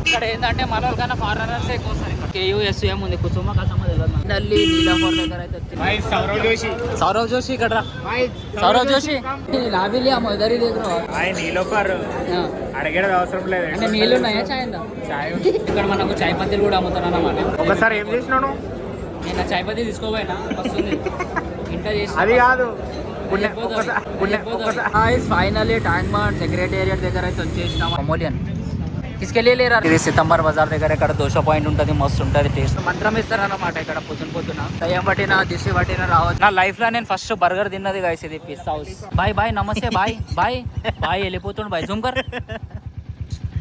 ఇక్కడ ఏంటంటే మన వాళ్ళకన్నా ఫారెనర్స్ ఎక్కువ వస్తారు. ఇక్కడ KUSUM ఉంది, కుసుమ కసమ తెలియదు. ఢిల్లీ నీలాపూర్ దగ్గర అయితే సౌరవ్ జోషి ఇక్కడ సౌరవ్ జోషి లాబిలి ఇద్దరి దగ్గర అడిగేది అవసరం లేదు. అంటే నీళ్ళు ఉన్నాయా చాయ్ ఉందా? చాయ్ ఇక్కడ మనకు చాయ్ పత్తిలు కూడా అమ్ముతాను అన్నమాట. ఒకసారి ఏం చేసినాను నేను చాయ్ పత్తి తీసుకోపోయినా వస్తుంది ఇంట్లో చేసి అది కాదు. ఫైనల్లీ ట్యాంక్ బండ్ సెక్రటేరియట్ దగ్గర అయితే వచ్చేసినాం. అమోలియన్ తీసుకెళ్ళి లేరా ఇది సితంబర్ బజార్ దగ్గర ఇక్కడ దోశ పాయింట్ ఉంటుంది, మస్తు ఉంటుంది టేస్ట్. మంత్రం ఇస్తారన్నమాట ఇక్కడ పొద్దున దయ్యం పట్టిన దిశ పట్టిన రావచ్చు. నా లైఫ్ లో నేను ఫస్ట్ బర్గర్ తిన్నది గైస్ ఇది పిస్తా హౌస్. బాయ్ బాయ్ నమస్తే బాయ్ బాయ్ బాయ్ వెళ్ళిపోతుండు బాయ్ జూమ్ కర్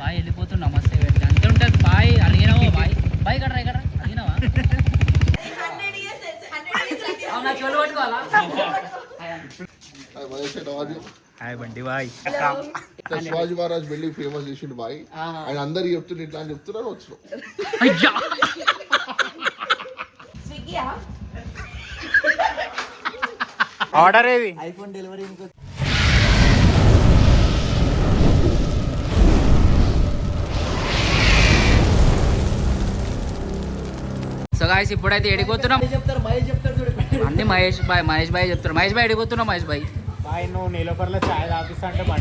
బాయ్ వెళ్ళిపోతుండు నమస్తే ఎంత ఉంటుంది బాయ్ అడిగినావా బాయ్ బాయ్ ఇక్కడ అడిగినావా పట్టుకోవాలా హాయ్ బండి బాయ్. శివాజీ మహారాజ్ బిల్డింగ్ ఫేమస్ చేసిండు బాయ్. ఆయన అందరికి చెప్తుండే ఇట్లా అని చెప్తున్నారు వచ్చినాం. ఆర్డర్ ఏది? IPhone delivery. సో గాయ్స్ ఇప్పుడైతే ఎడిపోతున్నాం. అన్ని మహేష్ బాయ్ చెప్తారు. మహేష్ బాయ్ ఎడిపోతున్నాం. మహేష్ బాయ్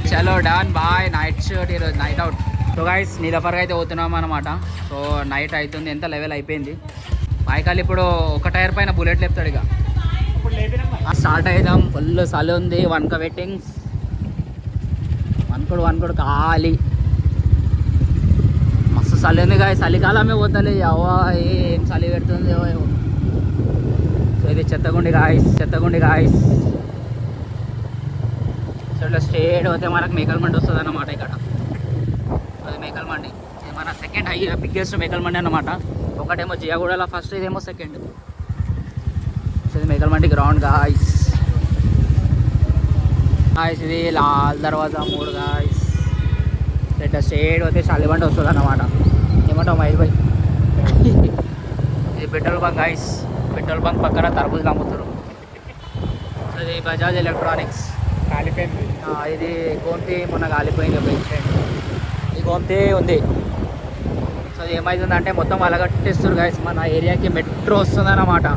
చలో డాన్ బాయ్. నైట్ షర్ట్ ఈరోజు నైట్ అవుట్. సో గాయ్స్ నీలఫర్గా అయితే పోతున్నాం అనమాట. సో నైట్ అవుతుంది, ఎంత లెవెల్ అయిపోయింది. బాయ్కాలు ఇప్పుడు ఒక టైర్ పైన బుల్లెట్ లేపుతాడు. ఇక స్టార్ట్ అవుదాం. ఫుల్ చలి ఉంది. వన్క వెట్టింగ్స్ వన్కుడు ఖాళీ మస్తు చలి ఉంది గాయ. చలికాలమే పోతలే అవ్వా ఏం చలి పెడుతుంది. సో ఇది చెత్తగుండి గాయస్. సో ఇట్లా స్ట్రేట్ పోతే మనకు మేకల్ మండి వస్తుంది అన్నమాట. ఇక్కడ అది మేకల్ మండి, ఇది మన సెకండ్ బిగ్గెస్ట్ మేకల్ మండి అన్నమాట. ఒకటేమో జియాగూడలో ఫస్ట్, ఇదేమో సెకండ్. సో ఇది మేకల్ మండి గ్రౌండ్ గాయస్. ఇది లాల్ దర్వాజా 3 గాయస్. ఇట్లా స్ట్రేట్ పోతే శాలిబండి వస్తుంది అన్నమాట. ఏమంటావు మహేష్ భాయ్? ఇది petrol bunk guys. Petrol bunk పక్కన తర్బూజులు అమ్ముతారు. సో ఇది బజాజ్ ఎలక్ట్రానిక్స్. కాలిపోయింది ఇది గోమ్తి మొన్న కాలిపోయింది. ఒక ఇన్సిడెంట్ ఈ గోమ్తి ఉంది. సో ఏమవుతుందంటే మొత్తం అలగట్టిస్తారు గాయస్. మన ఏరియాకి మెట్రో వస్తుంది అన్నమాట.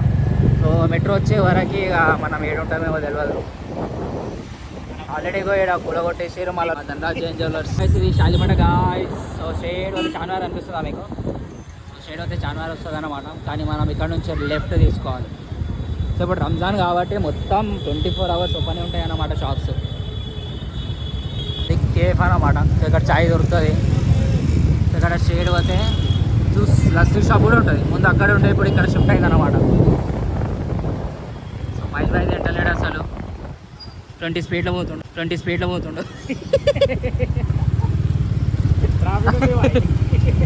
సో మెట్రో వచ్చే వరకు ఇక మనం ఏడుంటామేమో తెలియదు. ఆల్రెడీ ఇక్కడ కూలగొట్టేసారు. మళ్ళీ ధనరాజ్ జ్యువెలర్స్. ఇది శాలిమంట గాయస్. సో స్ట్రేట్ వస్తే చార్మినార్ అనిపిస్తుందా మీకు? సో స్ట్రేట్ వస్తే చార్మినార్ వస్తుంది అన్నమాట. కానీ మనం ఇక్కడ నుంచి లెఫ్ట్ తీసుకోవాలి. సో ఇప్పుడు రంజాన్ కాబట్టి మొత్తం 24 hours ఓపెన్ ఉంటాయి అన్నమాట షాప్స్. బిగ్ కేఫ్ అన్నమాట. సో ఇక్కడ చాయ్ దొరుకుతుంది. సో ఇక్కడ స్ట్రేట్ పోతే జ్యూస్ లస్సీ షాప్ కూడా ఉంటుంది. ముందు అక్కడే ఉంటాయి, ఇప్పుడు ఇక్కడ షిఫ్ట్ అయింది అన్నమాట. సో మహేష్ భాయ్ ఎంటలేడు అసలు. 20 స్పీడ్లో పోతుండు.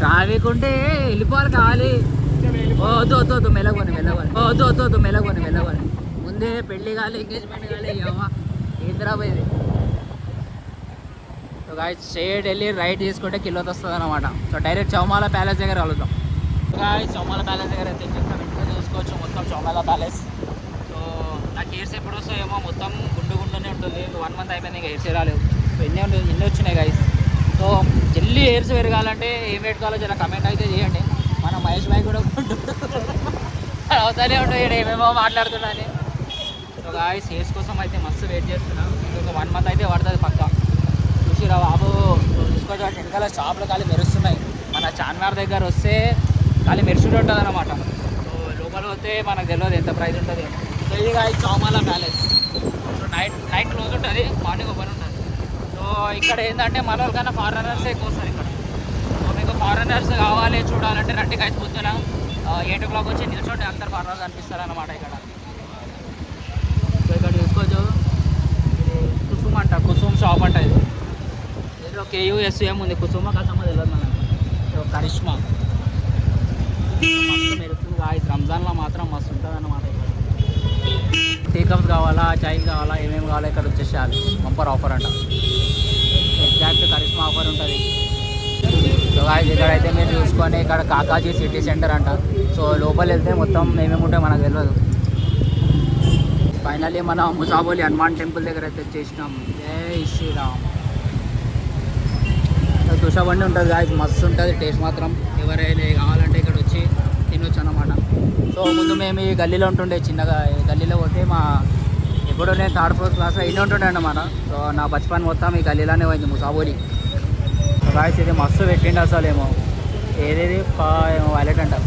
ట్రాఫిక్ ఉంటే వెళ్ళిపోవాలి కావాలి. వద్దు మెలగొని ముందే పెళ్ళి కాలి ఎంగేజ్మెంట్ కాలి అవ్వా ఏంద్రాపోయేది. సో గాయస్ స్ట్రేట్ వెళ్ళి రైట్ తీసుకుంటే కిలోకి వస్తుంది అనమాట. సో డైరెక్ట్ చౌమాల ప్యాలెస్ దగ్గర కలుగుతాం. గాయస్ చౌమాల ప్యాలెస్ దగ్గర అయితే ఇంట్లో చూసుకోవచ్చు మొత్తం చౌమాల ప్యాలెస్. సో నాకు హెయిర్స్ ఎప్పుడు వస్తాయేమో, మొత్తం గుండునే ఉంటుంది. 1 month అయిపోయింది, ఇంకా హెయిర్స్ రాలేదు. సో ఎన్ని వచ్చినాయి గాయస్. సో జల్లి హెయిర్స్ పెరగాలంటే ఏం పెట్టుకోవాలో జర కమెంట్ అయితే చేయండి. మన మహేష్ భాయ్ కూడా అవుతానే ఉంటాయి ఏమేమో మాట్లాడుతున్నాను. సో గాయస్ హెయిర్స్ కోసం అయితే మస్తు వెయిట్ చేస్తున్నాను. ఇంకొక 1 month అయితే పడుతుంది పక్కా. చూసిరా బాబు చూసుకోవచ్చు. వెనకాల షాపులు ఖాళీ మెరుస్తున్నాయి. మన చార్మినార్ దగ్గర వస్తే ఖాళీ మెరుస్తుంటే ఉంటుంది అన్నమాట. సో లోపల వస్తే మనకు తెలియదు ఎంత ప్రైస్ ఉంటుంది. సో ఇది guys Chowmahalla palace. So night close ఉంటుంది, మార్నింగ్ ఓపెన్ ఉంటుంది. సో ఇక్కడ ఏంటంటే మన వాళ్ళకన్నా ఫారెనర్స్ ఎక్కువ వస్తారు ఇక్కడ. సో మీకు ఫారెనర్స్ కావాలి చూడాలంటే రండి గాయస్. పొద్దున 8 o'clock వచ్చి నిల్చోండి, అందరు ఫారెనర్స్ అనిపిస్తారు అన్నమాట ఇక్కడ. సో ఇక్కడ చూసుకోవచ్చు కుసుమ్ షాప్ అంట. ఇది ఏదో KUSUM ఉంది, కుసుమ కసమ తెలియదు మనకు. సో కరిష్మా మస్తు మెరుస్తుంది గాయస్. రంజాన్లో మాత్రం మస్తు ఉంటుంది అన్నమాట. టీ కప్స్ కావాలా, చాయ్ కావాలా, ఏమేమి కావాలా ఇక్కడ వచ్చేసేయాలి. బంపర్ ఆఫర్ అంట, ఎగ్జాక్ట్ కరిష్మా ఆఫర్ ఉంటుంది. సో గాయస్ ఇక్కడైతే మీరు చూసుకొని ఇక్కడ కాకాజీ సిటీ సెంటర్ అంట. సో లోపల వెళ్తే మొత్తం ఏమేమి ఉంటాయో మనకు తెలియదు. ఫైనల్లీ మనం ముసాబోలి హనుమాన్ టెంపుల్ దగ్గర అయితే వచ్చేసినాం. జై శ్రీరామ్. దోశ బండి ఉంటుంది గాయస్, మస్తు ఉంటుంది టేస్ట్ మాత్రం. ఎవరైనా కావాలంటే ఇక్కడ వచ్చి తినొచ్చు అన్నమాట. సో ముందు మేము ఈ గల్లీలో ఉంటుండే, చిన్నగా ఈ గల్లీలో పోతే ఎప్పుడో నేను 3rd 4th క్లాస్లో ఇన్ని ఉంటుండే అన్నమాట. సో నా బచ్పన్ మొత్తం ఈ గల్లీలోనే పోయింది, ముసాబోలి. సో గాయస్ ఇది మస్తు పెట్టిండు అసలు, ఏమో ఏదేది ఏమో వైలెట్ అంటారు.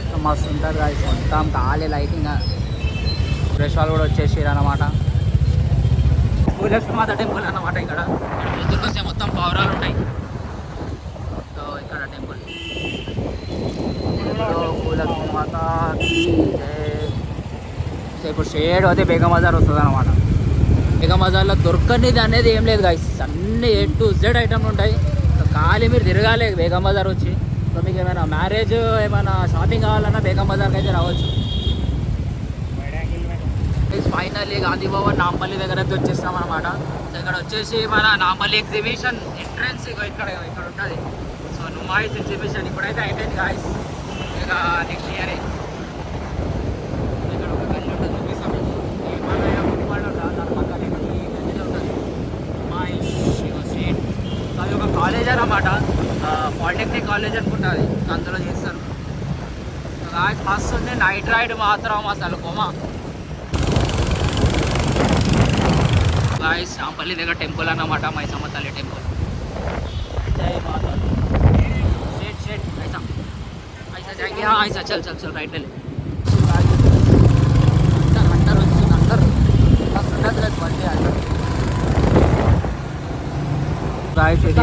సో మస్తు ఉంటుంది గాయస్, మొత్తం ఖాళీ లైటింగ్. ఫ్రెష్ వాళ్ళు కూడా వచ్చేసారు అన్నమాట. భూలక్ష్మి మాత టెంపుల్ అన్నమాట. ఇక్కడ పొద్దున్న వస్తే మొత్తం పౌరాలు ఉంటాయి. సో ఇక్కడ టెంపుల్ భూలక్ష్మి మాత. సో ఇప్పుడు షేడ్ అయితే బేగం బజార్ వస్తుంది అనమాట. బేగం బజార్లో దొరకనిది అనేది ఏం లేదు గాయస్, అన్ని A to Z ఐటమ్లు ఉంటాయి. సో ఖాళీ మీరు తిరగాలి బేగం బజార్ వచ్చి. సో మీకు ఏమైనా మ్యారేజ్ ఏమైనా షాపింగ్ కావాలన్నా బేగం బజార్కి అయితే రావచ్చు. ఫైనల్లీ గాంధీ భవన్ నాంపల్లి దగ్గర అయితే వచ్చేస్తాం అనమాట. సో ఇక్కడ వచ్చేసి మన నాంపల్లి ఎగ్జిబిషన్ ఎంట్రన్స్ ఇక్కడ ఉంటుంది. సో నుమాయిస్ ఎగ్జిబిషన్ ఇప్పుడైతే అయిపోయింది గాయస్, ఇక నెక్స్ట్ ఇయర్ ఇక్కడ ఒక గల్లి ఉంటుంది, చూపిస్తాం దాని పక్కన గల్లీలో ఉంటుంది నుమాయిస్ స్ట్రీట్. సో అది ఒక కాలేజ్ అనమాట, పాలిటెక్నిక్ కాలేజ్ అనుకుంటుంది, అందులో చేస్తారు. సో గాయస్ మస్తు ఉంది, నైట్ రైడ్ మాత్రం అసలు కొమా. గాయస్ నాంపల్లి దగ్గర టెంపుల్ అన్నమాట, మైసమ్మ తల్లి టెంపుల్. జై మాతా. షేట్ ఐసా ఐసా జాయింగే. ఐసా చల్ చల్ చల్ రైట్ వెళ్ళి. అందరు వచ్చింది, అందరు ఉండదు బండి అది. గాయస్ ఇది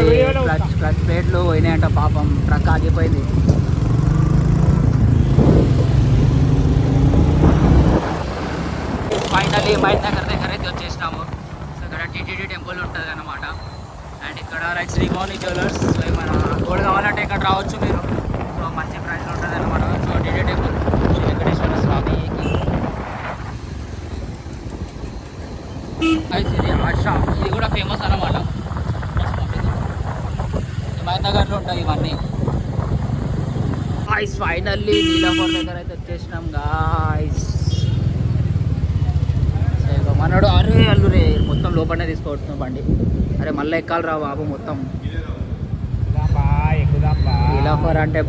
క్లచ్ ప్లేట్లు పోయినాయంట పాపం, ట్రక్ ఆగిపోయింది. ఫైనల్లీ మైత్ నగర్ దగ్గర అయితే వచ్చేసినాము. ఇక్కడ టీటీడీ టెంపుల్ ఉంటుంది అన్నమాట. అండ్ ఇక్కడ రైట్ శ్రీభవాని జ్యువెలర్స్. సో ఏమైనా గోల్డ్ కావాలంటే ఇక్కడ రావచ్చు మీరు. సో మంచి ప్రైస్లో ఉంటుంది అనమాట. So TTD temple Sri Venkateswara స్వామికి ఇది ఆశ, ఇది కూడా ఫేమస్ అన్నమాట. హిమాయత్ నగర్లో ఉంటాయి ఇవన్నీ. గాయ్స్ ఫైనల్లీ నీలాపూర్ దగ్గర అయితే వచ్చేసినాం గాయ్స్. మనోడు అరే అల్లురే మొత్తం లోపలనే తీసుకోవచ్చున్నాం బండి. అరే మళ్ళీ ఎక్కాలి రా బాబు మొత్తం. నీలాఫర్ అంటే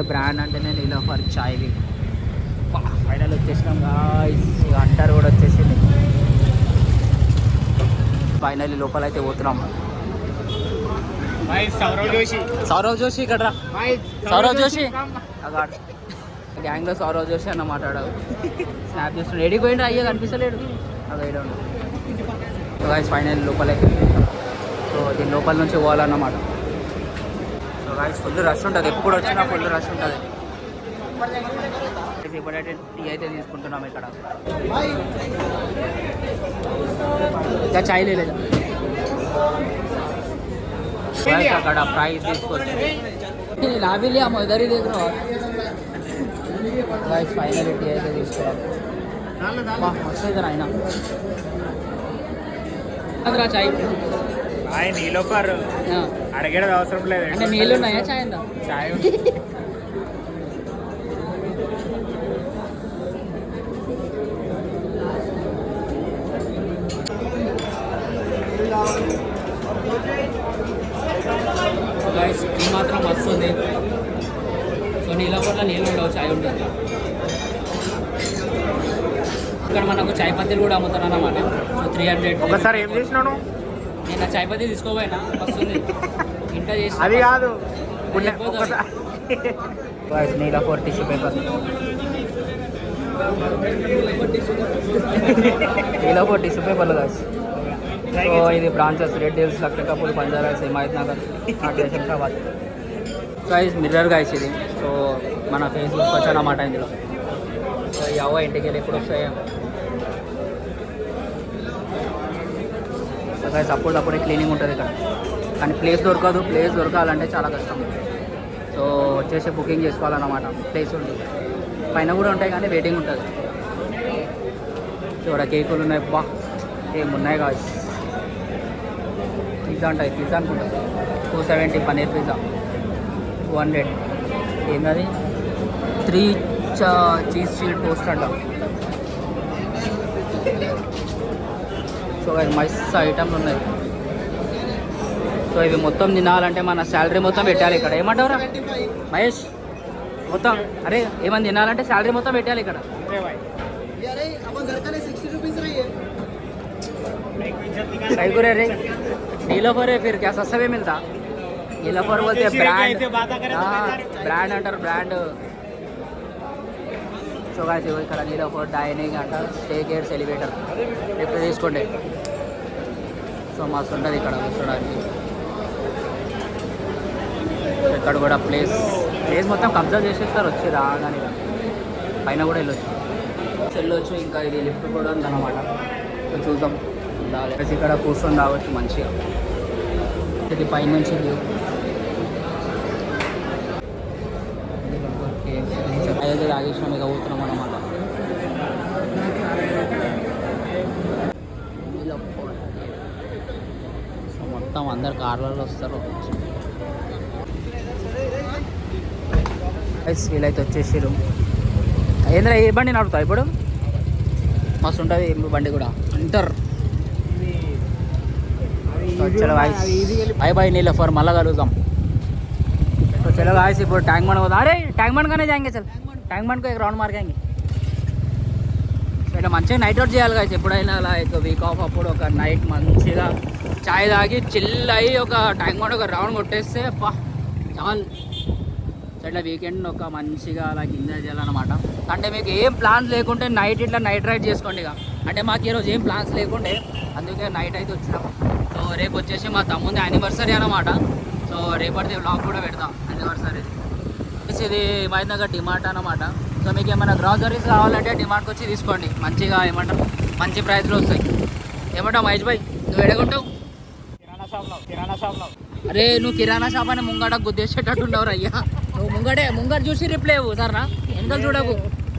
బ్రాండ్ అంటేనే నీలాఫర్ చాయ్వి. ఫైనల్ వచ్చేసినాం గాయ్స్, ఇక అంటారు కూడా వచ్చేసింది. ఫైనల్లీ లోపల అయితే పోతున్నాం. సౌరవ్ జోషి ఇక్కడ రా. సౌరవ్ జోషి గ్యాంగ్లో సౌరవ్ జోషి అన్న మాట్లాడావు. స్నాప్ చేస్తున్నాడు, ఎడికి పోయిండు అయ్యా కనిపిస్తలేడు. అదే సో గాయస్ ఫైనల్ లోపలైతే. సో దీని లోపల నుంచి పోవాలన్నమాట. సో గాయస్ ఫుల్ రష్ ఉంటుంది, ఎప్పుడు వచ్చినా ఫుల్ రష్ ఉంటుంది. ఇప్పుడైతే టీ అయితే తీసుకుంటున్నాం ఇక్కడ. ఇంకా చాయ్ లేదు అక్కడ ప్రైస్ తీసుకొచ్చి లాబీ लिया इधर ही देख रहा हूँ गाइस. फाइनली टी అయితే తీసుకున్నాం. మస్తు ఇద్దరు అయినా అదరా చాయ్ నీలోఫర్ అడిగేది అవసరం లేదు. అంటే నీళ్ళు ఉన్నాయా చాయ్ ఉందా? చాయ్ గాయస్ టీ మాత్రం మస్తు ఉంది. సో నీళ్ళపట్ల నీళ్ళు ఉండవు, చాయ్ ఉంటుంది. ఇక్కడ మనకు చాయ్ పత్తిలు కూడా అమ్ముతారు అన్నమాట. సో 300. ఒకసారి ఏం చేసినాను నేను చాయ్ పత్తి తీసుకోపోయినా వస్తుంది ఇంట్లో చేసి అది కాదు. నీళ్ళపూర్ టిష్యూ పేపర్, నీళ్ళపూర్ టిష్యూ పేపర్లు కాదు. సో ఇది branches red hills, లక్నకపూర్, బంజారాస్, Himayat Nagar, Shamshabad. So ఇది మిర్రర్ గాయస్ ఇది. సో మన ఫేస్ చూసుకోవచ్చు అన్నమాట ఇందులో. సో ఈ అవ్వ ఇంటికి వెళ్ళి ఎప్పుడు వస్తాయో. సో గాయస్ అప్పుడప్పుడే క్లీనింగ్ ఉంటుంది ఇక్కడ, కానీ ప్లేస్ దొరకదు. ప్లేస్ దొరకాలంటే చాలా కష్టం. సో వచ్చేసి బుకింగ్ చేసుకోవాలన్నమాట. ప్లేస్ ఉంది, పైన కూడా ఉంటాయి కానీ వెయిటింగ్ ఉంటుంది. చూడ కేకులు ఉన్నాయి, బా ఏమున్నాయి కాదు. పిజ్జా ఉంటాయి, పిజ్జా అనుకుంటా 270 పన్నీర్ పిజ్జా, 200. ఏంటది 3 చీజ్ షీట్ టోస్ట్ అంట. సో మస్తు ఐటమ్లు ఉన్నాయి. సో ఇవి మొత్తం తినాలంటే మన శాలరీ మొత్తం పెట్టాలి ఇక్కడ. ఏమంటావురా మహేష్? మొత్తం అరే ఏమని తినాలంటే శాలరీ మొత్తం పెట్టాలి ఇక్కడ. रे रे नीलोफर है फिर क्या सस्ता भी मिलता? नीलोफर बोलते हैं ब्रांड. हाँ ब्रांड अंटाరు ब्रांड. సో గాయ్స్ ఇగో ఇక్కడ నీలోఫర్ డైనింగ్ అంటారు, స్టే కేర్ ఎలివేటర్ ఇప్పుడు తీసుకోండి. సో మస్తు ఉంటుంది ఇక్కడ కూర్చోడానికి. ఇక్కడ కూడా ప్లేస్ మొత్తం కబ్జా చేసేస్తారు వచ్చి రాగానే. పైన కూడా వెళ్ళొచ్చు. ఇంకా ఇది లిఫ్ట్ కూడా ఉందన్నమాట. సో చూద్దాం. ఇక్కడ కూర్చొని రావచ్చు మంచిగా. ఇది పైనుంచి అయితే తాగేసినాం ఇక పోతున్నాం అన్నమాట. సో మొత్తం అందరు కార్లలో వస్తారు. వీళ్ళైతే వచ్చేసారు. ఏంద్రా ఏ బండి నడుపుతావు ఇప్పుడు? మస్తు ఉంటుంది బండి కూడా అంటారు. चलो गाइस बाय बाय नीलोफर मल्ला कलूदाम. तो चलो गाइस ఇప్పుడు ట్యాంక్ బండ్ పోదాం. అరే ట్యాంక్ బండ్ కనే जाएंगे चल ట్యాంక్ బండ్ को एक राउंड मार के आएंगे. ఇట్లా మంచిగా నైట్ అవుట్ చేయాలి గాయస్. ఎప్పుడైనా అలా వీక్ ఆఫ్ అప్పుడు ఒక నైట్ మంచిగా చాయ్ తాగి చిల్ అయ్యి ఒక ట్యాంక్ బండ్ ఒక రౌండ్ కొట్టేస్తే అబ్బా చాలు. ఇట్లా వీకెండ్ ఒక మంచిగా అలా ఎంజాయ్ చేయాలన్నమాట. అంటే మీకు ఏం ప్లాన్స్ లేకుంటే నైట్ ఇట్లా నైట్ రైడ్ చేసుకోండి ఇక. అంటే మాకు ఈరోజు ఏం ప్లాన్స్ లేకుంటే అందుకే నైట్ అయితే వచ్చినాము. సో రేపు వచ్చేసి మా తమ్ముంది యానివర్సరీ అన్నమాట. సో రేపటిది వ్లాగ్ కూడా పెడతాం యానివర్సరీ. ఇది మైనగర్ డిమార్ట్ అన్నమాట. సో మీకు ఏమైనా గ్రాసరీస్ కావాలంటే డిమార్ట్కి వచ్చి తీసుకోండి. మంచిగా ఏమంటారు మంచి ప్రైస్లో వస్తాయి. ఏమంటావు మహేష్ భాయ్? నువ్వు ఎడగొంటావు? కిరాణా షాప్లో. అరే నువ్వు కిరాణా షాప్ అని ముంగట గుద్దేసేటట్టు ఉండవు అయ్యా. నువ్వు ముంగట చూసి రిప్లై ఇవ్వు సార్నా. వెనకాల చూడకు.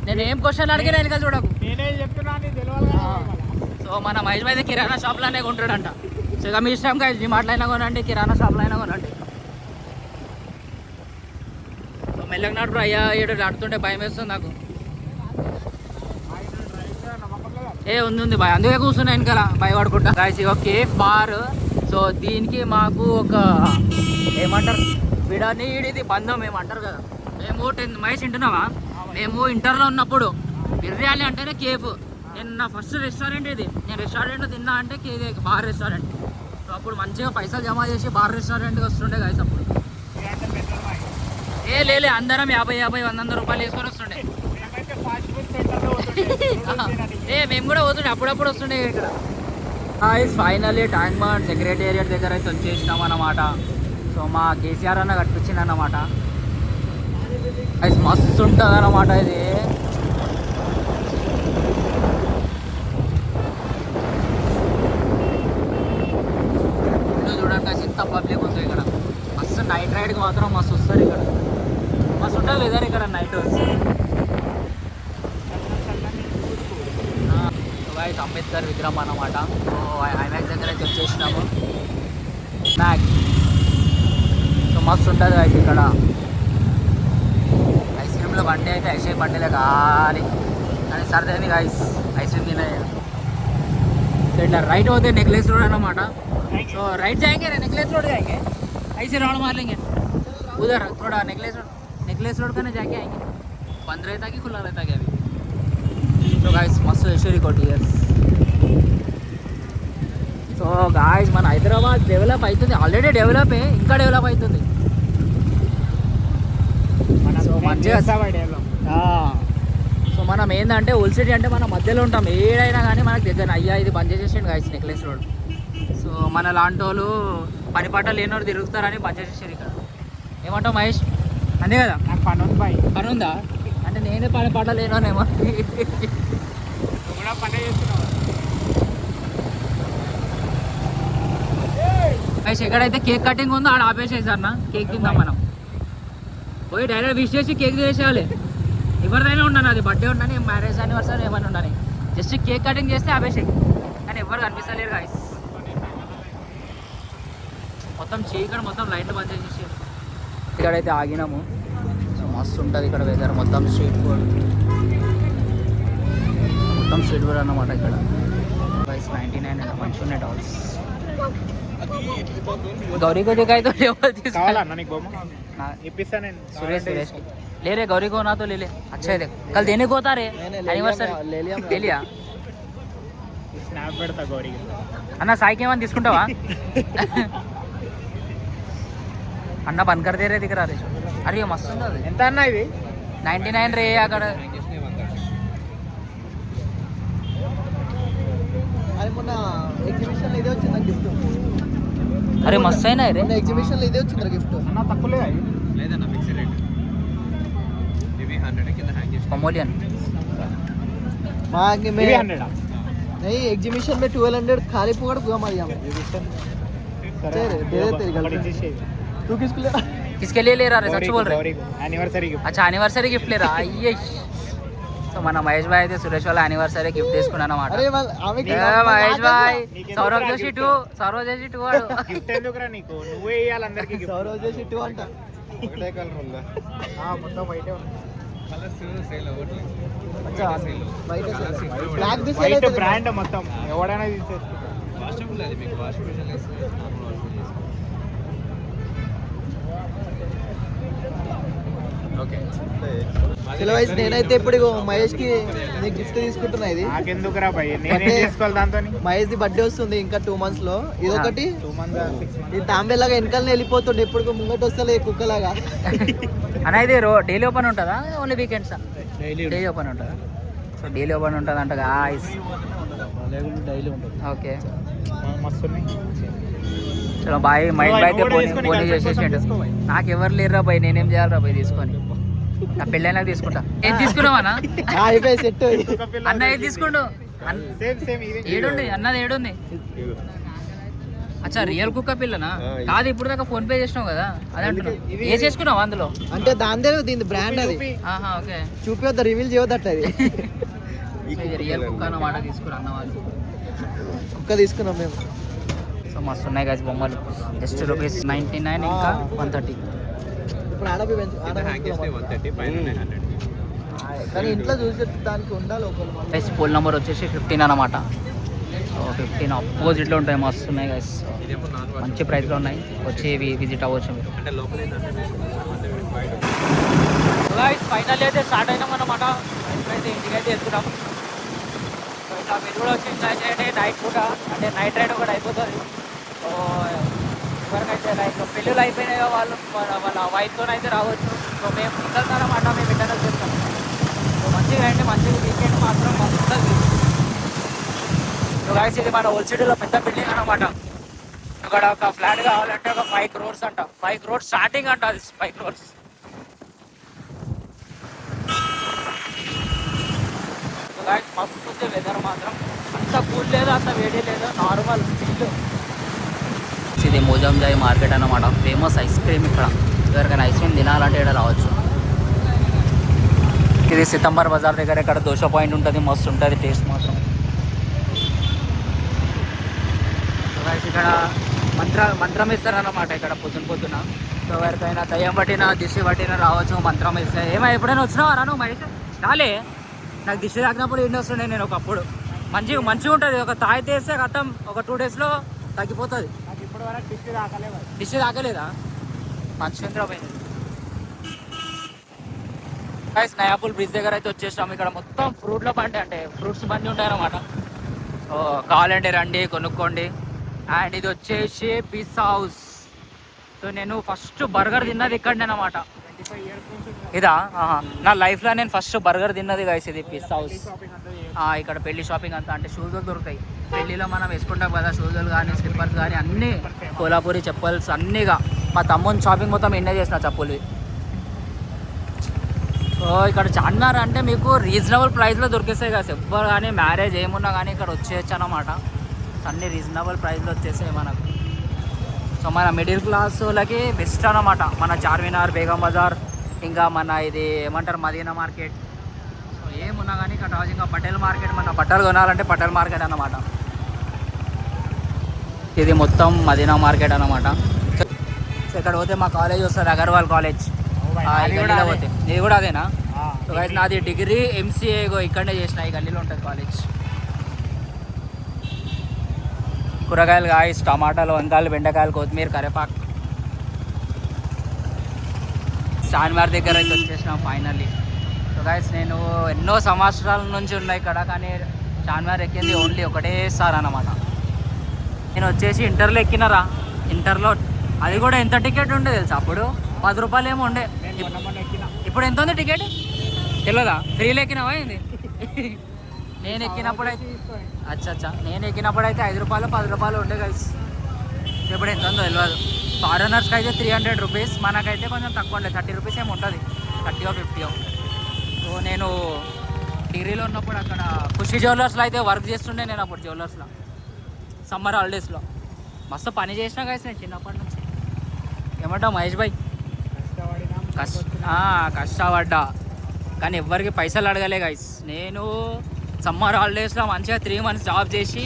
నేను ఏం క్వశ్చన్ అడిగినా వెనకాల చూడకు. సో మన మహేష్ భాయ్ కిరాణా షాప్లోనే కొంటాడంట. సో ఇక మీ ఇష్టం కాదు, డిమార్ట్లో అయినా కొనండి, కిరాణా షాప్లో అయినా కొనండి. సో మెల్లగా నడుపు అయ్యా. ఏడు నడుతుంటే భయం వేస్తుంది నాకు. ఉంది బాయ్, అందుకే కూర్చున్నా వెనకాల భయపడుకుంటా. గాయస్ ఇక కేఫ్ బార్. సో దీనికి మాకు ఒక ఏమంటారు విడనీడిది బంధం ఏమంటారు కదా. మేము మహేష్ వింటున్నావా? మేము ఇంటర్లో ఉన్నప్పుడు బిర్యానీ అంటేనే కేఫ్. నేను నా ఫస్ట్ రెస్టారెంట్ ఇది. నేను రెస్టారెంట్లో తిన్నా అంటే బార్ రెస్టారెంట్. సో అప్పుడు మంచిగా పైసలు జమ చేసి బార్ రెస్టారెంట్కి వస్తుండే గాయస్. అప్పుడు లే అందరం 50-100 రూపాయలు వేసుకొని వస్తుండే. మేము కూడా పోతుండే, అప్పుడప్పుడు వస్తుండే ఇక్కడ. ఫైనల్లీ ట్యాంక్ బండ్ సెక్రటేరియట్ దగ్గర అయితే వచ్చేసినాం అన్నమాట. సో మా కేసీఆర్ అన్న కట్టించింది అన్నమాట. అది మస్తు ఉంటుంది అన్నమాట. ఇది చూడండి ఇంత పబ్లిక్ ఉంది ఇక్కడ. మస్తు నైట్ రైడ్కి మాత్రం మస్తు వస్తారు ఇక్కడ. మస్తు ఉంటుంది వెదర్ ఇక్కడ నైట్ వచ్చి. అంబేద్కర్ విగ్రహం అన్నమాట. సో ఐమాక్స్ దగ్గర అయితే వచ్చేసినాము. మ్యాక్స్ సో మస్తు ఉంటుంది అయితే ఇక్కడ. ఐస్ క్రీమ్లో బండి అయితే ఐస్ క్రీమ్ బండిలే కాలి కానీ సరదైంది గాయస్ ఐస్ క్రీమ్ తినే. సో ఇట్లా రైట్ होते नेकलेस रोड అన్నమాట. సో राइट जाएंगे नेकलेस रोड जाएंगे, ऐसे राउंड मार लेंगे उधर थोड़ा नेकलेस रोड का ना जाके आएंगे. बंद रहता कि खुला रहता क्या अभी? సో గాయస్ మస్తు యశ్వరి కోటి. సో గాయస్ మన హైదరాబాద్ డెవలప్ అవుతుంది, ఆల్రెడీ డెవలప్ ఇంకా డెవలప్ అవుతుంది. సో మంచిగా సో మనం ఏంటంటే ఓల్డ్ సిటీ అంటే మన మధ్యలో ఉంటాం. ఏడైనా కానీ మనకు దగ్గర అయ్యా ఇది బంద్ చేసేసాడు గాయస్ నెక్లెస్ రోడ్. సో మన లాంటి వాళ్ళు పని పాట లేనివారు తిరుగుతారని బంద్ చేసేసారు ఇక్కడ. ఏమంటావు మహేష్? అంతే కదా. నాకు పని ఉందా అంటే నేనే పని పాట లేనోనేమో. మహేష్ ఎక్కడైతే కేక్ కటింగ్ ఉందో ఆడ ఆపేసేసారు నా. కేక్ తిందాం మనం. పోయి డైరెక్ట్ విష్ చేసి కేక్ చేసేయాలి. ఎవరిదైనా ఉండను, అది బర్త్డే ఉండని మ్యారేజ్ యానివర్సరీ ఏమైనా ఉండని, జస్ట్ కేక్ కటింగ్ చేస్తే ఆపేసాయి. కానీ ఎవరు కనిపిస్తలేరు గాయస్. మొత్తం చీకటి, మొత్తం లైట్లు బంద్ చేసేసి ఇక్కడైతే ఆగినాము. సో మస్తు ఉంటుంది ఇక్కడ వెదర్. మొత్తం స్ట్రీట్ ఫుడ్ అన్నమాట ఇక్కడ. ప్రైస్ 99 మంచిగా ఉన్నాయి డాల్స్. गौरी को जो कहे तो ले बोलती కావాలా అన్న నీకు బొమ్మ हाँ, ఇప్పిస్తా నేను सुरेश सुरेश ले रे गौरी को ना तो ले ले अच्छा है देख कल देने को होता रे एनिवर्सरी ले लिया స్నాప్ పెడతా గౌరీకి అన్న సాయికి ఏమని తీసుకుంటావా అన్న బంద్ కర్ దే రే దిగరా రే అరే మస్తు ఉంది అది ఎంత అన్న ఇది 99 రే అక్కడ అరే మొన్న ఎగ్జిబిషన్ లో ఇదే వచ్చింది గిఫ్ట్. అరే మస్తు అయినా రే మొన్న ఎగ్జిబిషన్ లో ఇదే వచ్చింది గిఫ్ట్. అన్న తక్కువ లేదా ఇది లేదన్న ఫిక్స్ రేట్ ఇవి 100 కింద హ్యాంగ్ చేసి कमोलियन मांगे में ఇవి 100 नहीं एग्जीबिशन में 1200 खाली पकड़ हुआ हमारे यहाँ में. సరే दे दे तेरी ఒకటి गर्लफ्रेंड. ఇచ్చేసేయ్. तू किसको ले? किसके लिए ले रहा है सच बोल रहे గౌరీకి యానివర్సరీ గిఫ్ట్ अच्छा एनिवर्सरी गिफ्ट ले रहा అయ్యే సో మన మహేష్ భాయ్ అయితే సురేష్ వాళ్ళ యానివర్సరీ గిఫ్ట్ తీసుకున్నాను అన్నమాట अरे वाल हमें మహేష్ భాయ్ నీకెందుకు సౌరవ్ రా జోషి gift? టూ వాడు గిఫ్ట్ ఎందుకురా నీకు నువ్వే ఇవ్వాలి అందరికి గిఫ్ట్ సౌరవ్ చేసి ఇటు అంట. ఒకటే కలర్ ఉందా మొత్తం వైటే ఉంది కలర్స్ సేల్ అవ్వట్లేదు अच्छा वाइट ब्लैक भी सेल వైట్ है. బ్రాండ్ మొత్తం ఎవడైనా తీసేసుకో వాషబుల్ అది మీకు వాషింగ్ మిషన్ వేస్తే నార్మల్ వాషింగ్ చేసుకో ఓకే చలో వైస్ నేనైతే ఇప్పుడు ఇగో మహేష్ కి నీకు గిఫ్ట్ తీసుకుంటున్నా. ఇది నాకెందుకురా భయ్ నేనేం చేసుకోవాలి దాంతో మహేష్ ది బర్త్డే వస్తుంది ఇంకా 2 months లో. ఇదొకటి 2 మంత్స్ 6 మంత్స్ ఈ తాంబేలాగా వెనకాలనే వెళ్ళిపోతుండే ఎప్పుడు ముంగట వస్తలే కుక్కలాగా. అన్న ఇది డైలీ ఓపెన్ ఉంటుందా ఓన్లీ వీకెండ్స్ డైలీ ఓపెన్ ఉంటుందా సో డైలీ ఓపెన్ ఉంటుంది అంట గాయస్ డైలీ ఉంటుంది. ఓకే మస్తు ఉన్నాయి చలో బాయ్ మైండ్ బాయ్ అయితే నువ్వు కూడా తీసుకొని ఫోన్ girlfriend కోసం చేసేసిండు తీసుకో బాయ్. నాకు ఎవరు లేరురా బాయ్ నేనేం చేయాలరా బాయ్ తీసుకొని నా పెళ్ళైనా తీసుకుంటా ఏం తీసుకున్నావా అయిపోయి సెట్. అన్న ఏది తీసుకుండు సేమ్ సేమ్ ఇది ఏడుంది అన్నది ఏడుంది అచ్చా రియల్ కుక్క పిల్లనా కాదు ఇప్పుడు దాకా ఫోన్ పే చేసినావు కదా అదే అంటున్నా ఏ చేసుకున్నావు అందులో అంటే దాందే దీని బ్రాండ్ అది. ఆహా ఓకే చూపివద్దా రివీల్ చేయొద్దట అది. ఇది రియల్ కుక్క అన్నమాట తీసుకురా అన్న వాళ్ళు కుక్క తీసుకున్నాం మేము. సో మస్తు ఉన్నాయి కదా బొమ్మలు జస్ట్ రూపీస్ 99 ఇంకా 130 ఇప్పుడు ఆడపి కింద హ్యాంగ్ చేస్తే 130 పైన 100 కానీ ఇంట్లో చూసే దానికి ఉండాలి ఒకళ్ళు మళ్ళీ. గైస్ పోల్ నెంబర్ వచ్చేసి 15 అన్నమాట సో 15 ఆపోజిట్లో ఉంటాయి మస్తు ఉన్నాయి గైస్ ఇదేమో నాన్ వాష్ మంచి ప్రైస్లో ఉన్నాయి వచ్చి విజిట్ అవ్వచ్చు మీరు అంటే లోపల ఏంటంటే అంటే బయట గైస్ ఫైనల్ అయితే స్టార్ట్ అయినాం అన్నమాట అయితే ఇంటికి అయితే వెళ్తున్నాం సో ఇట్లా మీరు కూడా వచ్చి ఎంజాయ్ చేయండి నైట్ కూడా అంటే నైట్ రైడ్ కూడా అయిపోతుంది సో ఎవరికైతే లైక్ పెళ్ళిళ్ళు అయిపోయినాయో వాళ్ళు వాళ్ళ వైఫ్తో అయితే రావచ్చు సో మేము సింగల్స్ అన్నమాట మేము ఇంటర్నల్ చేస్తాం సో మంచిగా రండి మంచిగా వీకెండ్ మాత్రం మస్తు ఉంటుంది సో గైస్ ఇది మన ఓల్డ్ సిటీలో పెద్ద బిల్డింగ్ అన్నమాట ఇక్కడ ఒక ఫ్లాట్ కావాలంటే ఒక 5 crores అంట 5 crores స్టార్టింగ్ అంట అది 5 crores సో గైస్ మస్తు ఉంది వెదర్ మాత్రం అంత కూల్ లేదు అంత వేడి లేదు నార్మల్ ఫీల్ ఇది మోజంజాయి మార్కెట్ అన్నమాట ఫేమస్ ఐస్ క్రీమ్ ఇక్కడ ఎవరికైనా ఐస్ క్రీమ్ తినాలంటే ఇక్కడ రావచ్చు ఇది సితంబర్ బజార్ దగ్గర ఇక్కడ దోశ పాయింట్ ఉంటుంది మస్తు ఉంటుంది టేస్ట్ మాత్రం ఇక్కడ మంత్రం ఇస్తారన్నమాట ఇక్కడ పొద్దున సో ఎవరికైనా దయ్యం పట్టినా దిష్టి పట్టినా రావచ్చు మంత్రం ఇస్తే ఏమైనా ఎప్పుడైనా వచ్చినావా రా నువ్వు మహేష్ రాలే నాకు దిష్టి తాకినప్పుడు ఇండి వస్తుండే నేను ఒకప్పుడు మంచిగా ఉంటుంది ఒక తాగితే వేస్తే గతం ఒక 2 daysలో తగ్గిపోతుంది నాకు ఇప్పటి వరకు టిస్ట్ రాకలేదు దిష్టి తాకలేదా మంచిగా పోయింది గైస్ నయాపూల్ బ్రిడ్జ్ దగ్గర అయితే వచ్చేసాం ఇక్కడ మొత్తం ఫ్రూట్ల బండి అంటే ఫ్రూట్స్ బండి ఉంటాయన్నమాట సో కావాలంటే రండి కొనుక్కోండి అండ్ ఇది వచ్చేసి పిజ్జా హౌస్ సో నేను ఫస్ట్ బర్గర్ తిన్నది ఇక్కడనే అనమాట 25 years నుంచి ఇదా నా లైఫ్లో నేను ఫస్ట్ బర్గర్ తిన్నది గైస్ ఇది పిజ్జా హౌస్ షాపింగ్ అంతా ఇక్కడ పెళ్లి షాపింగ్ అంతా అంటే షూజులు దొరుకుతాయి పెళ్లిలో మనం వేసుకుంటాం కదా షూజులు కానీ స్లిప్పర్స్ కానీ అన్నీ కోలాపూరి చెప్పల్స్ అన్నీగా మా తమ్ముని షాపింగ్ మొత్తం ఎంజాయ్ చేసిన చెప్పులు సో ఇక్కడ చార్మినార్ అంటే మీకు రీజనబుల్ ప్రైస్లో దొరికేస్తాయి కదా ఎవ్వరు కానీ మ్యారేజ్ ఏమున్నా కానీ ఇక్కడ వచ్చేయచ్చు అన్నమాట అన్ని రీజనబుల్ ప్రైస్లో వచ్చేసాయి మనకు సో మన మిడిల్ క్లాస్ వాళ్ళకి బెస్ట్ అన్నమాట మన చార్మినార్ బేగం బజార్ ఇంకా మన ఇది ఏమంటారు మదీనా మార్కెట్ సో ఏమున్నా కానీ ఇక్కడ రాజు ఇంకా పటేల్ మార్కెట్ మన బట్టలు కొనాలంటే పటేల్ మార్కెట్ అన్నమాట ఇది మొత్తం మదీనా మార్కెట్ అన్నమాట సో ఇక్కడ పోతే మా కాలేజ్ వస్తుంది అగర్వాల్ కాలేజ్ ఈ గల్లీలో పోతే ఇది కూడా అదేనా సో గైస్ నాది డిగ్రీ ఎంసీఏ ఇక్కడనే చేసిన ఈ గల్లీలో ఉంటుంది కాలేజ్ కూరగాయలు గాయస్, టమాటాలు, వంకాయలు, బెండకాయలు, కొత్తిమీర, కరివేపాకు. చార్మినార్ దగ్గర అయితే వచ్చేసినాం ఫైనల్లీ. సో గాయస్ నేను ఎన్నో సంవత్సరాల నుంచి ఉన్నాయి ఇక్కడ, కానీ చార్మినార్ ఎక్కింది ఓన్లీ ఒకటేసారి అన్నమాట. నేను వచ్చేసి ఇంటర్లో ఎక్కినారా, ఇంటర్లో అది కూడా ఎంత టికెట్ ఉండే తెలుసా, అప్పుడు 10 రూపాయలు ఏమో ఉండే. ఇప్పుడు ఎంత ఉంది టికెట్ తెలియదా? ఫ్రీలో ఎక్కినావా ఏంది? నేను ఎక్కినప్పుడు అయితే అచ్చా నేను ఎక్కినప్పుడు అయితే 5 రూపాయలు 10 రూపాయలు ఉండే గైస్. ఇప్పుడు ఎంత ఉందో తెలియదు. ఫారినర్స్కి అయితే 300 రూపీస్, మనకైతే కొంచెం తక్కువ ఉండే 30 రూపీస్ ఏమి ఉంటుంది, 30 50. సో నేను డిగ్రీలో ఉన్నప్పుడు అక్కడ ఖుషి జ్యువెలర్స్లో అయితే వర్క్ చేస్తుండే నేను అప్పుడు, జ్యువెలర్స్లో సమ్మర్ హాలిడేస్లో. మస్తు పని చేసినా గైస్ నేను చిన్నప్పటి నుంచి. ఏమంటావు మహేష్ భాయ్? కష్టపడ్డా కానీ ఎవ్వరికి పైసలు అడగలే గైస్. నేను సమ్మర్ హాలిడేస్లో మంచిగా 3 months జాబ్ చేసి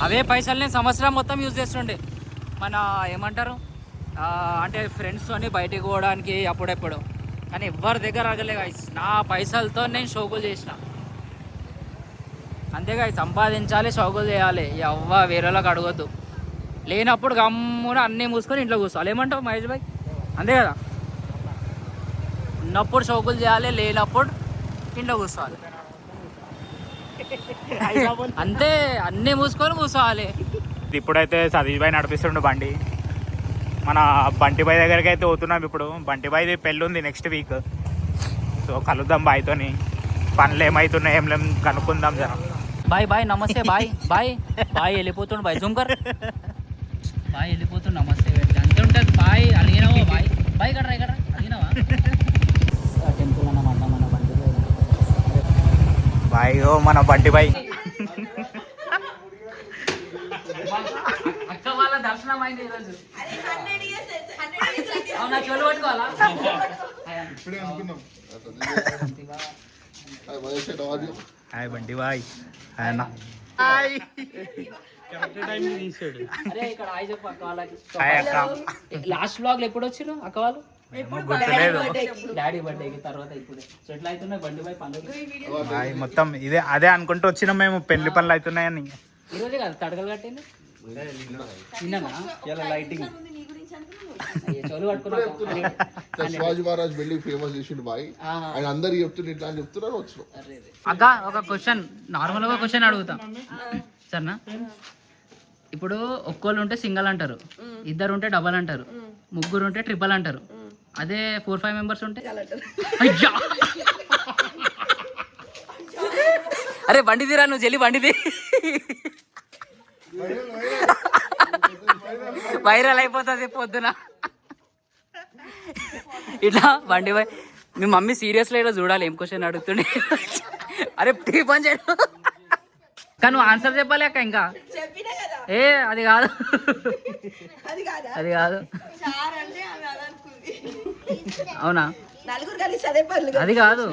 అవే పైసలు నేను సంవత్సరం మొత్తం యూజ్ చేస్తుండే. మన ఏమంటారు అంటే ఫ్రెండ్స్తోని బయటికి పోవడానికి అప్పుడెప్పుడు, కానీ ఎవ్వరి దగ్గర అడగలే గైస్. నా పైసలతో నేను షోకులు చేసిన అంతే గైస్. సంపాదించాలి, షోకులు చేయాలి, ఎవ్వ వేరేలోకి అడగొద్దు. లేనప్పుడు గమ్మున అన్నీ మూసుకొని ఇంట్లో కూర్చోవాలి. ఏమంటావు మహేష్ భాయ్? అంతే కదా, ఉన్నప్పుడు షోకులు చేయాలి, లేనప్పుడు ఇంట్లో కూర్చోవాలి అంతే. అన్నీ మూసుకొని కూర్చోవాలి. ఇప్పుడైతే సతీష్ భాయ్ నడిపిస్తుండు బండి. మన బంటి బాయ్ దగ్గరికి అయితే పోతున్నాం ఇప్పుడు. బంటి బాయ్ది పెళ్ళి ఉంది నెక్స్ట్ వీక్. సో కలుద్దాం బాయ్తోని, పనులు ఏమవుతున్నాయి ఏం లేం కనుక్కుందాం జర. బాయ్ బాయ్ నమస్తే బాయ్ బాయ్ బాయ్ వెళ్ళిపోతుండు బాయ్ జూమ్ కర్ బాయ్ వెళ్ళిపోతుండు నమస్తే అంతే ఉంటుంది. బాయ్ అడిగినావా? బాయ్ బాయ్ కడరా ఇక్కడ అడిగినావా? టెంపుల్ అన్నమాట మన బండి బాయ్. ఓ మన బంటి బాయ్ అక్క వాళ్ళ దర్శనం అయింది ఈరోజు. అవునా, చెవులు పట్టుకోవాలా? ఇప్పుడే అనుకున్నాం. Hi Bunty bye. హాయ్ అన్న. అరే ఇక్కడ హాయ్ చెప్పు అక్క వాళ్ళకి. హాయ్ అక్క. లాస్ట్ బ్లాగ్ లో ఎప్పుడు వచ్చిరు అక్క వాళ్ళు? గుర్తులేదు. డాడీ బర్త్డేకి తర్వాత ఇప్పుడు సెటిల్ అవుతున్నాయి బండి బాయ్ పనులు. బాయ్ మొత్తం ఇదే అదే అనుకుంటూ వచ్చినాం మేము, పెళ్లి పనులు అవుతున్నాయని. ఈరోజే కదా తడకలు కట్టింది. లైటింగ్ చెవులు పట్టుకున్నా. శివాజీ మహారాజ్ వెళ్ళి ఫేమస్ చేసిండు బాయ్, ఆయన అందరికి చెప్తున్నా ఇట్లా అని చెప్తున్నారు వచ్చినాం. అక్క ఒక క్వశ్చన్, నార్మల్గా క్వశ్చన్ అడుగుతా సరేనా? ఇప్పుడు ఒక్కోళ్ళు ఉంటే సింగల్ అంటారు, ఇద్దరు ఉంటే డబల్ అంటారు, ముగ్గురు ఉంటే ట్రిపుల్ అంటారు. అదే 4-5 మెంబర్స్ ఉంటే అయ్యా అరే బండి తీరా నువ్వు చెల్లి బండిది వైరల్ అయిపోతుంది పొద్దున ఇట్లా బండి బాయ్. మీ మమ్మీ సీరియస్లో ఇలా చూడాలి ఏం క్వశ్చన్ అడుగుతుండే. అరే టీ పని చేయడం కానీ నువ్వు ఆన్సర్ చెప్పాలి అక్క. ఇంకా ఏ అది కాదు అది కాదు అవునా? అది కాదు.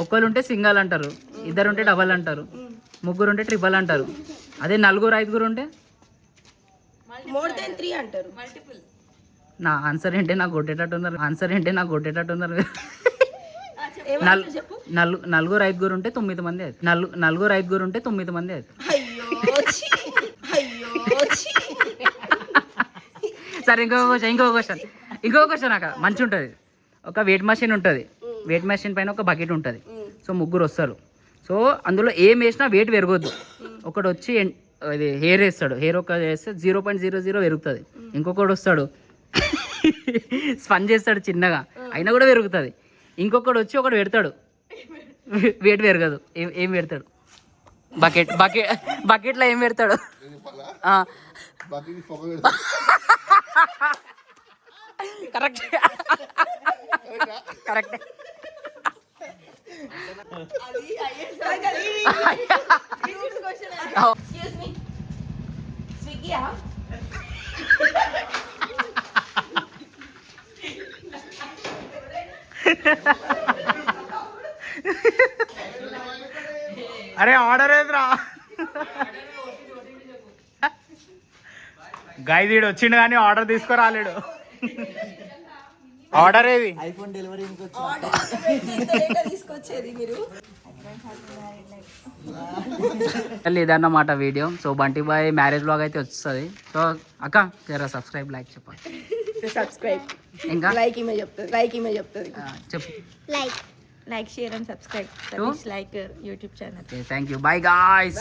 ఒక్కరు ఉంటే సింగల్ అంటారు, ఇద్దరు ఉంటే డబల్ అంటారు, ముగ్గురు ఉంటే ట్రిపుల్ అంటారు. అదే 4-5 ఉంటే అంటారు. నా ఆన్సర్ ఏంటి నాకు కొట్టేటట్టున్నారు, ఆన్సర్ ఏంటి నాకు కొట్టేటట్టున్నారు. 4-5 ఉంటే 9 మంది అవుతుంది. 4-5 ఉంటే 9 మంది అవుతుంది. సరే ఇంకో క్వశ్చన్ అక్క మంచి ఉంటుంది. ఒక వెయిట్ మెషిన్ ఉంటుంది, వెయిట్ మెషిన్ పైన ఒక బకెట్ ఉంటుంది. సో ముగ్గురు వస్తారు. సో అందులో ఏం వేసినా వెయిట్ పెరగొద్దు. ఒకడు వచ్చి అది హెయిర్ వేస్తాడు, హెయిర్ ఒక వేస్తే 0.00 పెరుగుతుంది. ఇంకొకడు వస్తాడు స్పంజ్ చేస్తాడు చిన్నగా, అయినా కూడా పెరుగుతుంది. ఇంకొకడు వచ్చి ఒకడు పెడతాడు, వెయిట్ పెరగదు. ఏం పెడతాడు? బకెట్లో ఏం పెడతాడు? Correct correct. అరే ఆర్డర్ ఏదిరా గాయ వీడు వచ్చిండు కానీ ఆర్డర్ తీసుకురాలేడు. ఆర్డర్ ఏది? ఐఫోన్ డెలివరీ తీసుకొచ్చేది మీరు ఇదన్నమాట వీడియో. సో బంటి బాయ్ మ్యారేజ్ బ్లాగ్ అయితే వస్తుంది. సో అక్క జరా సబ్స్క్రైబ్ లైక్ చెప్పాలి. సబ్స్క్రైబ్ ఇంకా లైక్ ఈమె చెప్తుంది చెప్పు. Like share and subscribe To? Like YouTube channel. Thank you. Bye guys.